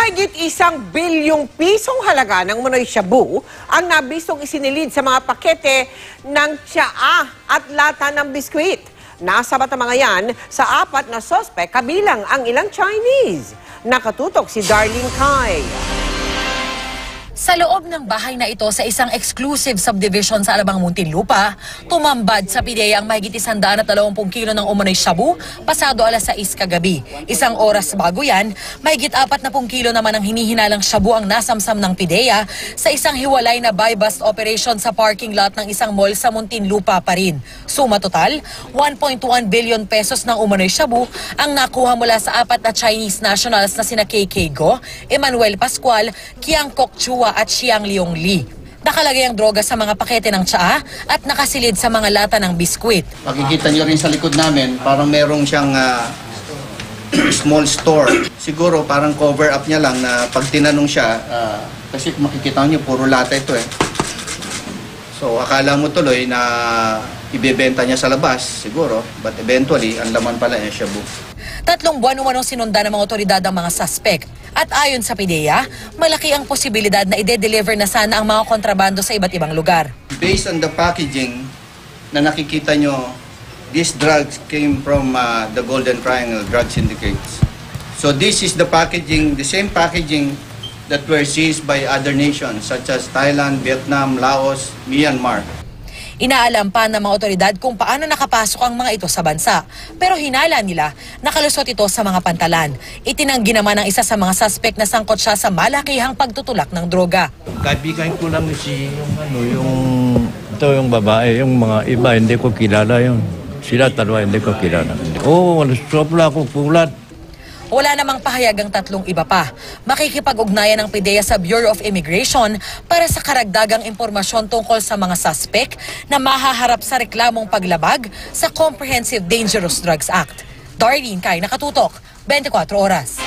Mahigit ₱1 bilyon halaga ng Munoy Shabu ang nabisong isinilid sa mga pakete ng tsaa at lata ng biskwit. Nasabat ang mga yan sa 4 na sospek kabilang ang ilang Chinese. Nakatutok si Darlene Kai. Sa loob ng bahay na ito sa isang exclusive subdivision sa Alabang, Muntinlupa, tumambad sa PIDEA ang mahigit 120 kilo ng umunoy shabu pasado alas 6 kagabi. Isang oras bago yan, mahigit 40 kilo naman ang hinihinalang shabu ang nasamsam ng PIDEA sa isang hiwalay na buy-bust operation sa parking lot ng isang mall sa Muntinlupa pa rin. Suma total, 1.1 billion pesos ng umunoy shabu ang nakuha mula sa 4 na Chinese nationals na sina KK Go, Emmanuel Pascual, Kiang Kok Chua at Xiang Liong Li. Nakalagay ang droga sa mga pakete ng tsaa at nakasilid sa mga lata ng biskwit. Makikita nyo rin sa likod namin, parang merong siyang small store. Siguro parang cover up niya lang na pag tinanong siya, kasi makikita nyo puro lata ito eh. So akala mo tuloy na ibebenta niya sa labas, siguro. But eventually, ang laman pala ay shabu. 3 buwan umanong sinunda ng mga otoridad ang mga suspect. At ayon sa PIDEA, malaki ang posibilidad na ide-deliver na sana ang mga kontrabando sa iba't ibang lugar. Based on the packaging na nakikita nyo, these drugs came from the Golden Triangle drug syndicates. So this is the packaging, the same packaging that were seized by other nations such as Thailand, Vietnam, Laos, Myanmar. Inaalam pa ng mga otoridad kung paano nakapasok ang mga ito sa bansa. Pero hinala nila, nakalusot ito sa mga pantalan. Itinanggi naman ng isa sa mga suspect na sangkot siya sa malakihang pagtutulak ng droga. Kaibigan ko lang yung babae, yung mga iba hindi ko kilala yun. Sila dalawa hindi ko kilala. Sobra ako pulat. Wala namang pahayag ang 3 iba pa. Makikipag-ugnayan ng PIDEA sa Bureau of Immigration para sa karagdagang impormasyon tungkol sa mga suspect na mahaharap sa reklamong paglabag sa Comprehensive Dangerous Drugs Act. Darlene Kai, Nakatutok, 24 Oras.